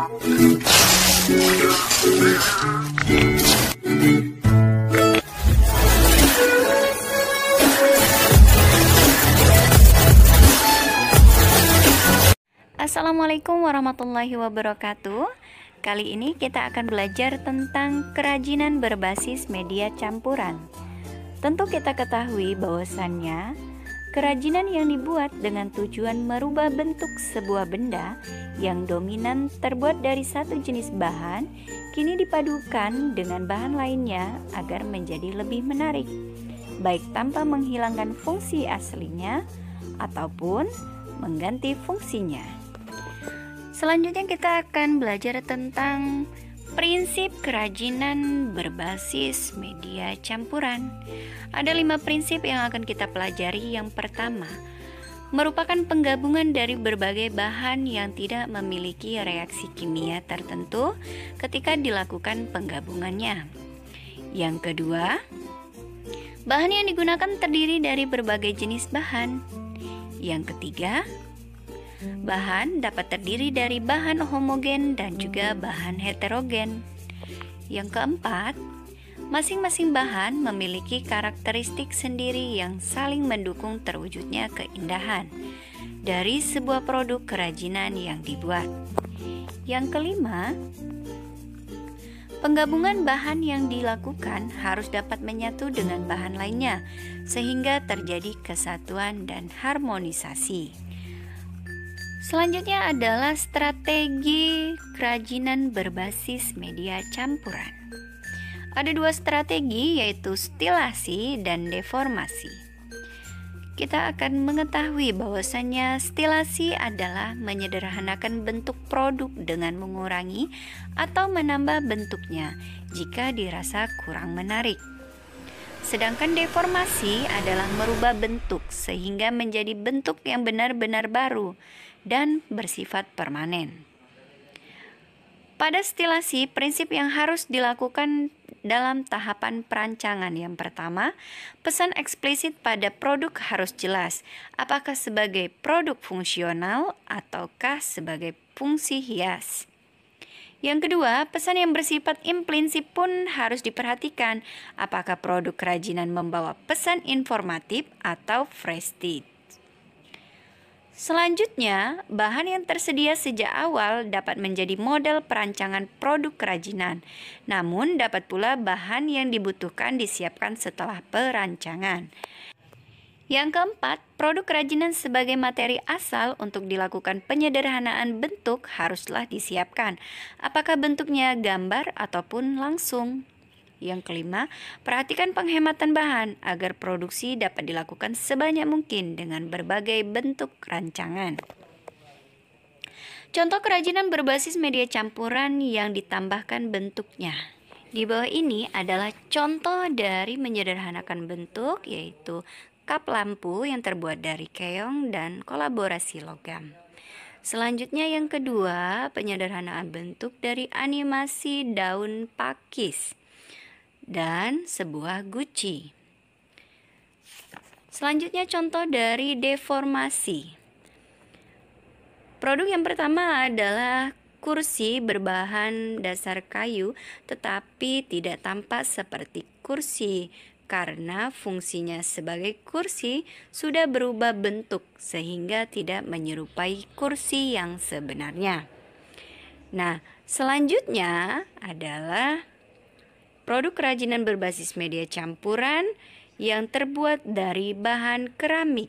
Assalamualaikum warahmatullahi wabarakatuh. Kali ini kita akan belajar tentang kerajinan berbasis media campuran. Tentu kita ketahui bahwasannya kerajinan yang dibuat dengan tujuan merubah bentuk sebuah benda yang dominan terbuat dari satu jenis bahan kini dipadukan dengan bahan lainnya agar menjadi lebih menarik, baik tanpa menghilangkan fungsi aslinya ataupun mengganti fungsinya. Selanjutnya kita akan belajar tentang prinsip kerajinan berbasis media campuran. Ada 5 prinsip yang akan kita pelajari. Yang pertama, merupakan penggabungan dari berbagai bahan yang tidak memiliki reaksi kimia tertentu ketika dilakukan penggabungannya. Yang kedua, bahan yang digunakan terdiri dari berbagai jenis bahan. Yang ketiga, bahan dapat terdiri dari bahan homogen dan juga bahan heterogen. Yang keempat, masing-masing bahan memiliki karakteristik sendiri yang saling mendukung terwujudnya keindahan dari sebuah produk kerajinan yang dibuat. Yang kelima, penggabungan bahan yang dilakukan harus dapat menyatu dengan bahan lainnya sehingga terjadi kesatuan dan harmonisasi. Selanjutnya adalah strategi kerajinan berbasis media campuran. Ada 2 strategi, yaitu stilasi dan deformasi. Kita akan mengetahui bahwasannya stilasi adalah menyederhanakan bentuk produk dengan mengurangi atau menambah bentuknya jika dirasa kurang menarik. Sedangkan deformasi adalah merubah bentuk sehingga menjadi bentuk yang benar-benar baru dan bersifat permanen. Pada stilasi, prinsip yang harus dilakukan dalam tahapan perancangan yang pertama, pesan eksplisit pada produk harus jelas, apakah sebagai produk fungsional ataukah sebagai fungsi hias. Yang kedua, pesan yang bersifat implisit pun harus diperhatikan, apakah produk kerajinan membawa pesan informatif atau prestige. Selanjutnya, bahan yang tersedia sejak awal dapat menjadi model perancangan produk kerajinan. Namun, dapat pula bahan yang dibutuhkan disiapkan setelah perancangan. Yang keempat, produk kerajinan sebagai materi asal untuk dilakukan penyederhanaan bentuk haruslah disiapkan. Apakah bentuknya gambar ataupun langsung? Yang kelima, perhatikan penghematan bahan agar produksi dapat dilakukan sebanyak mungkin dengan berbagai bentuk rancangan. Contoh kerajinan berbasis media campuran yang ditambahkan bentuknya. Di bawah ini adalah contoh dari menyederhanakan bentuk, yaitu kap lampu yang terbuat dari keong dan kolaborasi logam. Selanjutnya yang kedua, penyederhanaan bentuk dari animasi daun pakis dan sebuah guci. Selanjutnya contoh dari deformasi. Produk yang pertama adalah kursi berbahan dasar kayu tetapi tidak tampak seperti kursi karena fungsinya sebagai kursi sudah berubah bentuk sehingga tidak menyerupai kursi yang sebenarnya. Nah, selanjutnya adalah produk kerajinan berbasis media campuran yang terbuat dari bahan keramik.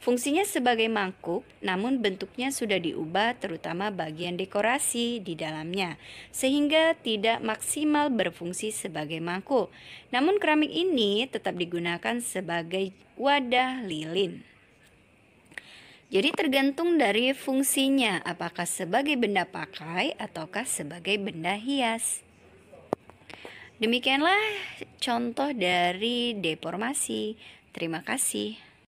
Fungsinya sebagai mangkuk, namun bentuknya sudah diubah terutama bagian dekorasi di dalamnya, sehingga tidak maksimal berfungsi sebagai mangkuk. Namun keramik ini tetap digunakan sebagai wadah lilin. Jadi tergantung dari fungsinya, apakah sebagai benda pakai ataukah sebagai benda hias. Demikianlah contoh dari deformasi. Terima kasih.